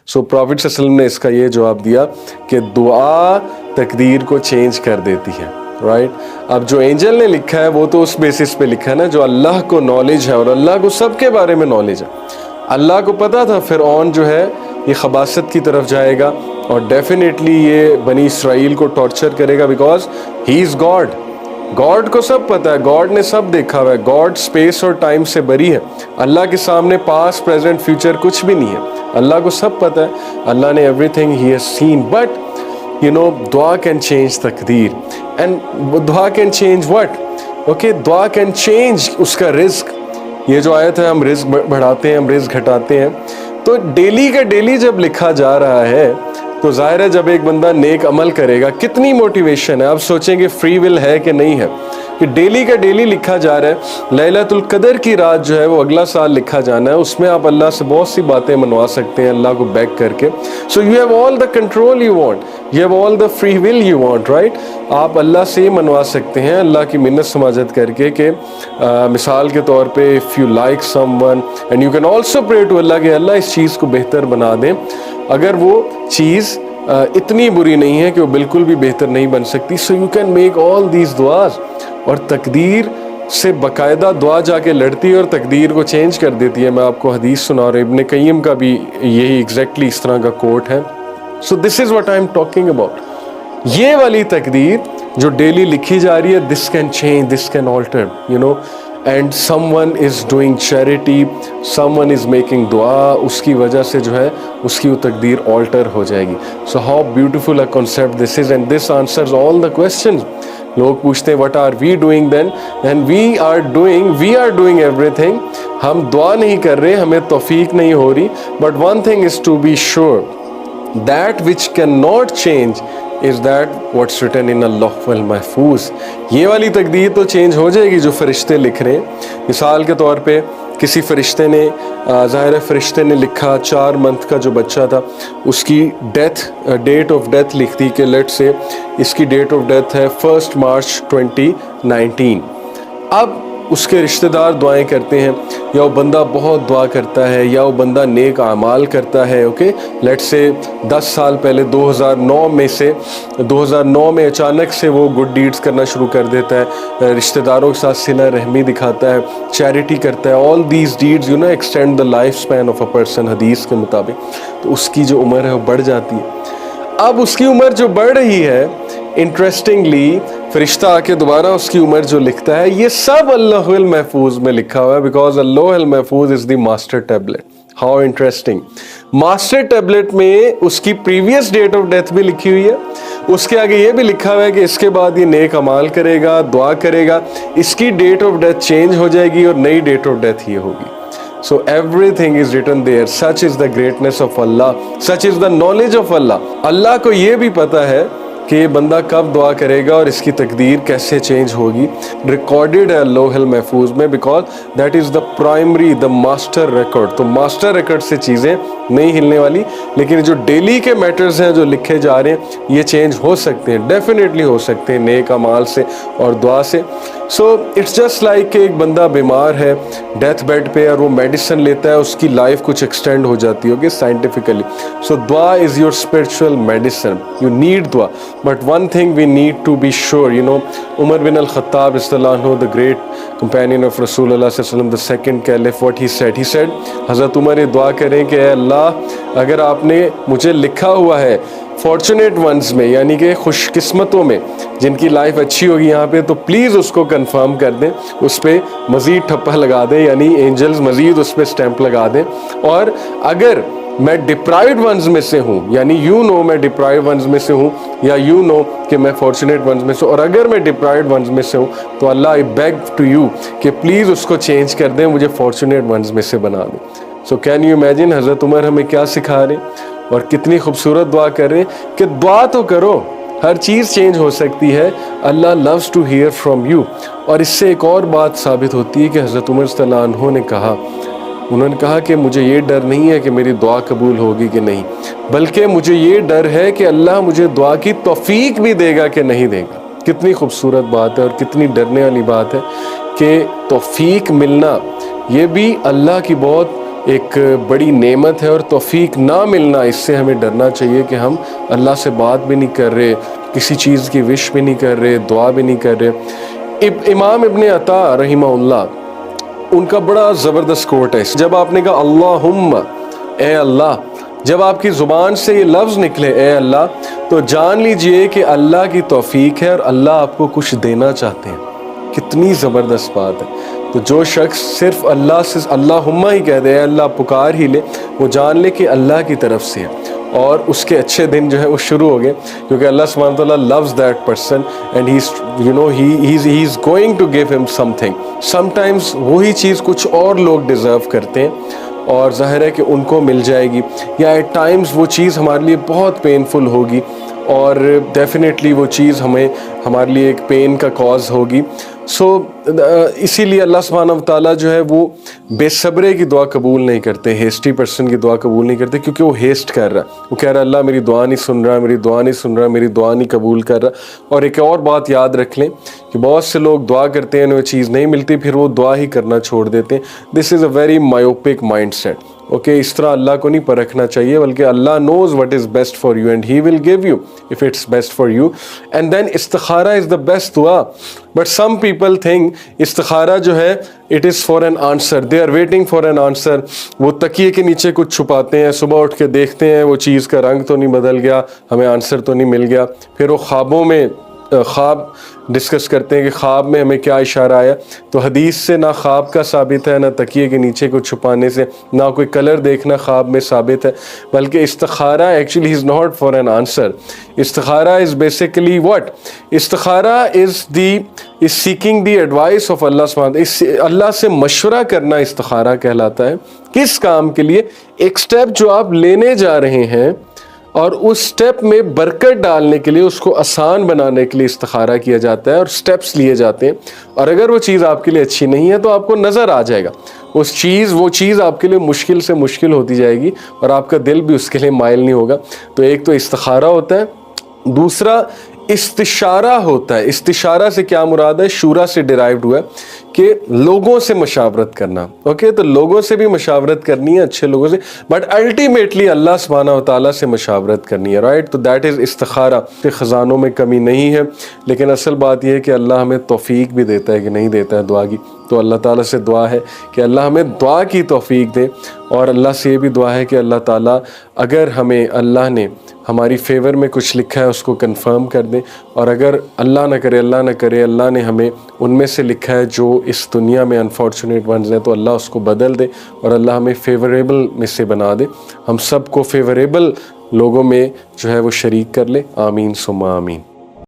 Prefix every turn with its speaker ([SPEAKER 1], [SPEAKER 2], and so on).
[SPEAKER 1] So profit सल्लल्लाहु अलैहि वसल्लम ने इसका ये जवाब दिया कि दुआ तकदीर को चेंज कर देती है, राइट। अब जो एंजल ने लिखा है वो तो उस बेसिस पे लिखा है ना, जो अल्लाह को नॉलेज है और अल्लाह को सबके बारे में नॉलेज है। अल्लाह को पता था फिरऔन जो है ये खबासत की तरफ जाएगा और डेफिनेटली ये बनी इसराइल को टॉर्चर करेगा, because he is God. God को सब पता है, गॉड ने सब देखा हुआ है, गॉड स्पेस और टाइम से बरी है। अल्लाह के सामने पास्ट प्रेजेंट फ्यूचर कुछ भी नहीं है, अल्लाह को सब पता है, अल्लाह ने everything he has seen. But you know दुआ कैन चेंज तकदीर, एंड दुआ कैन चेंज व्हाट? ओके, दुआ कैन चेंज उसका रिस्क। ये जो आयत है, हम रिस्क बढ़ाते हैं, हम रिस्क घटाते हैं, तो डेली का डेली जब लिखा जा रहा है तो जाहिर है जब एक बंदा नेक अमल करेगा कितनी मोटिवेशन है। आप सोचेंगे फ्री विल है कि नहीं है, कि डेली का डेली लिखा जा रहा है। लैलतुल कदर की रात जो है वो अगला साल लिखा जाना है, उसमें आप अल्लाह से बहुत सी बातें मनवा सकते हैं अल्लाह को बैक करके। So you have all the control you want, you have all the free will you want, right. आप अल्लाह से मनवा सकते हैं अल्लाह की मिन्नत समाजत करके कि मिसाल के तौर पे if you like someone and you can also pray to Allah कि अल्लाह इस चीज़ को बेहतर बना दें। अगर वो चीज़ इतनी बुरी नहीं है कि वो बिल्कुल भी बेहतर नहीं बन सकती, so you can make all these दुआज। और तकदीर से बाकायदा दुआ जाके लड़ती है और तकदीर को चेंज कर देती है। मैं आपको हदीस सुना रहा हूँ, इब्ने कय्यम का भी यही एग्जैक्टली इस तरह का कोट है। So this is what I am talking about. ये वाली तकदीर जो डेली लिखी जा रही है, this can change, this can alter, you know, and someone is doing charity, someone is making दुआ, उसकी वजह से जो है उसकी वो तकदीर ऑल्टर हो जाएगी। So how beautiful a concept this is, and this answers all the questions. लोग पूछते हैं what are we doing then, and we are doing everything. हम दुआ नहीं कर रहे, हमें तौफीक नहीं हो रही, but one thing is to be sure, that which can not change is that what's written in अल-लौह महफूज। ये वाली तकदीर तो चेंज हो जाएगी जो फरिश्ते लिख रहे हैं। मिसाल के तौर पे किसी फरिश्ते ने ज़ाहिर है फरिश्ते ने लिखा 4 मंथ का जो बच्चा था उसकी डेट ऑफ डेथ लिख दी कि लेट से इसकी डेट ऑफ डेथ है 1 मार्च 2019। अब उसके रिश्तेदार दुआएं करते हैं, या वो बंदा बहुत दुआ करता है, या वो बंदा नेक आमाल करता है। ओके, लेट से 10 साल पहले 2009 में अचानक से वो गुड डीड्स करना शुरू कर देता है, रिश्तेदारों के साथ सिला रहमी दिखाता है, चैरिटी करता है। All these deeds you know extend the life span of a person हदीस के मुताबिक। तो उसकी जो उम्र है वो बढ़ जाती है। अब उसकी उम्र जो बढ़ रही है, इंटरेस्टिंगली फरिश्ता आके दोबारा उसकी उम्र जो लिखता है, ये सब अल्लाहुल महफूज में लिखा हुआ है, बिकॉज अल्लाहुल महफूज is the master tablet. How interesting. Master tablet में उसकी प्रीवियस डेट ऑफ डेथ भी लिखी हुई है, उसके आगे ये भी लिखा हुआ है कि इसके बाद ये नेक अमाल करेगा, दुआ करेगा, इसकी डेट ऑफ डेथ चेंज हो जाएगी और नई डेट ऑफ डेथ ये होगी। So everything is written there. Such is the greatness of Allah. Such is the knowledge of Allah. अल्लाह को ये भी पता है कि ये बंदा कब दुआ करेगा और इसकी तकदीर कैसे चेंज होगी। रिकॉर्डेड है लौहल महफूज में, because that is the primary, the master record. तो मास्टर रिकॉर्ड से चीज़ें नहीं हिलने वाली, लेकिन जो डेली के मैटर्स हैं जो लिखे जा रहे हैं ये चेंज हो सकते हैं, डेफिनेटली हो सकते हैं नेक अमाल से और दुआ से। सो इट्स जस्ट लाइक कि एक बंदा बीमार है डेथ बेड पे और वो मेडिसिन लेता है, उसकी लाइफ कुछ एक्सटेंड हो जाती होगी साइंटिफिकली। सो दुआ is your spiritual medicine, you need दुआ। But one thing we need to be sure, you know, Umar bin al-Khattab रज़ियल्लाहु द ग्रेट कंपेनियन ऑफ रसूलुल्लाह सल्लल्लाहु अलैहि वसल्लम, the second caliph, what he said हज़रत Umar ये दुआ करें कि अल्लाह अगर आपने मुझे लिखा हुआ है फॉर्चुनेट वंस में, यानी कि खुशकिस्मतों में जिनकी लाइफ अच्छी होगी यहाँ पे, तो प्लीज़ उसको कंफर्म कर दें, उस पर मज़ीद ठप्पा लगा दें, यानी एंजल्स मज़ीद उस पर स्टैंप लगा दें। और अगर मैं डिप्राइव्ड वंस में से हूँ, यानी यू नो मैं डिप्राइव्ड वंस में से हूँ, या यू नो कि मैं फॉर्चुनेट वंस में से, और अगर मैं डिप्राइव्ड वंस में से हूँ तो अल्लाह आई बेग टू यू कि प्लीज़ उसको चेंज कर दें, मुझे फॉर्चुनेट वंस में से बना दें। सो कैन यू इमेजिन हज़रत उमर हमें क्या सिखा रहे और कितनी खूबसूरत दुआ कर रहे हैं कि दुआ तो करो, हर चीज़ चेंज हो सकती है। Allah loves to hear from you. और इससे एक और बात साबित होती है कि हज़रत उमर रज़ियल्लाहु अन्हु ने कहा, उन्होंने कहा कि मुझे ये डर नहीं है कि मेरी दुआ कबूल होगी कि नहीं, बल्कि मुझे ये डर है कि अल्लाह मुझे दुआ की तौफीक भी देगा कि नहीं देगा। कितनी खूबसूरत बात है और कितनी डरने वाली बात है कि तौफीक मिलना ये भी अल्लाह की बहुत एक बड़ी नेमत है, और तौफीक ना मिलना, इससे हमें डरना चाहिए कि हम अल्लाह से बात भी नहीं कर रहे, किसी चीज़ की विश भी नहीं कर रहे, दुआ भी नहीं कर रहे। इमाम इब्ने अता रहिमहुल्लाह, उनका बड़ा ज़बरदस्त कोट है। जब आपने कहा अल्लाहुम्मा, ए अल्लाह, जब आपकी ज़ुबान से ये लफ्ज़ निकले ए अल्लाह, तो जान लीजिए कि अल्लाह की तौफीक है और अल्लाह आपको कुछ देना चाहते हैं। कितनी ज़बरदस्त बात है। तो जो शख्स सिर्फ अल्लाह से अल्लाहुम्मा ही कह दे, अल्लाह पुकार ही ले, वो जान ले कि अल्लाह की तरफ से है, और उसके अच्छे दिन जो है वो शुरू हो गए, क्योंकि अल्लाह सुब्हानहू व तआला loves that person and he is going to give him something. Sometimes वही चीज़ कुछ और लोग डिज़र्व करते हैं और ज़ाहिर है कि उनको मिल जाएगी, या एट टाइम्स वो चीज़ हमारे लिए बहुत पेनफुल होगी और डेफिनेटली वो चीज़ हमारे लिए एक पेन का कॉज होगी। सो इसीलिए अल्लाह सुब्हानहू व तआला जो है वो बेसब्रे की दुआ कबूल नहीं करते, हेस्टी पर्सन की दुआ कबूल नहीं करते, क्योंकि वो हेस्ट कर रहा है, वो कह रहा है अल्लाह मेरी दुआ नहीं सुन रहा, मेरी दुआ नहीं सुन रहा, मेरी दुआ नहीं कबूल कर रहा। और एक और बात याद रख लें कि बहुत से लोग दुआ करते हैं, उन्हें चीज़ नहीं मिलती, फिर वो दुआ ही करना छोड़ देते हैं। This is a very myopic mind set. Okay, इस तरह अल्लाह को नहीं परखना चाहिए, बल्कि Allah knows what is best for you and he will give you if it's best for you. And then इस्तिखारा इज़ द बेस्ट दुआ। But some people think इस्तिखारा जो है it is for an answer, they are waiting for an answer. वो तकिए के नीचे कुछ छुपाते हैं, सुबह उठ के देखते हैं वो चीज़ का रंग तो नहीं बदल गया, हमें आंसर तो नहीं मिल गया। फिर वो ख्वाबों में ख्वाब डिस्कस करते हैं कि ख्वाब में हमें क्या इशारा आया। तो हदीस से ना ख्वाब का साबित है, ना तकिए के नीचे को छुपाने से, ना कोई कलर देखना ख्वाब में साबित है, बल्कि इस्तिखारा actually is not for an answer. इस्तिखारा इज़ बेसिकली व्हाट? इस्तिखारा is seeking the advice of Allah सुब्हानहू। अल्लाह से मशवरा करना इस्तिखारा कहलाता है। किस काम के लिए? एक स्टेप जो आप लेने जा रहे हैं और उस स्टेप में बरकत डालने के लिए, उसको आसान बनाने के लिए इस्तिखारा किया जाता है और स्टेप्स लिए जाते हैं। और अगर वो चीज़ आपके लिए अच्छी नहीं है तो आपको नज़र आ जाएगा वो चीज़ आपके लिए मुश्किल से मुश्किल होती जाएगी और आपका दिल भी उसके लिए माइल नहीं होगा। तो एक तो इस्तिखारा होता है, दूसरा इस्तिशारा होता है। इस्तिशारा से क्या मुराद है? शूरा से डिराइव्ड हुआ है कि लोगों से मशावरत करना। ओके, तो लोगों से भी मशावरत करनी है, अच्छे लोगों से, बट अल्टीमेटली अल्लाह सुब्हानहू व तआला से मशावरत करनी है, राइट? तो दैट इज़ इस्तिखारा। के ख़जानों में कमी नहीं है, लेकिन असल बात यह है कि अल्लाह हमें तौफीक भी देता है कि नहीं देता है दुआ की। तो अल्लाह ताला से दुआ है कि अल्लाह हमें दुआ की तौफीक दे, और अल्लाह से ये भी दुआ है कि अल्लाह ताला अगर हमें अल्लाह ने हमारी फेवर में कुछ लिखा है उसको कंफर्म कर दें, और अगर अल्लाह न करे अल्लाह ने हमें उनमें से लिखा है जो इस दुनिया में अनफॉर्चुनेट वंस हैं, तो अल्लाह उसको बदल दे और अल्लाह हमें फेवरेबल में से बना दे, हम सबको फेवरेबल लोगों में जो है वो शरीक कर ले। आमीन सुम्मा आमीन।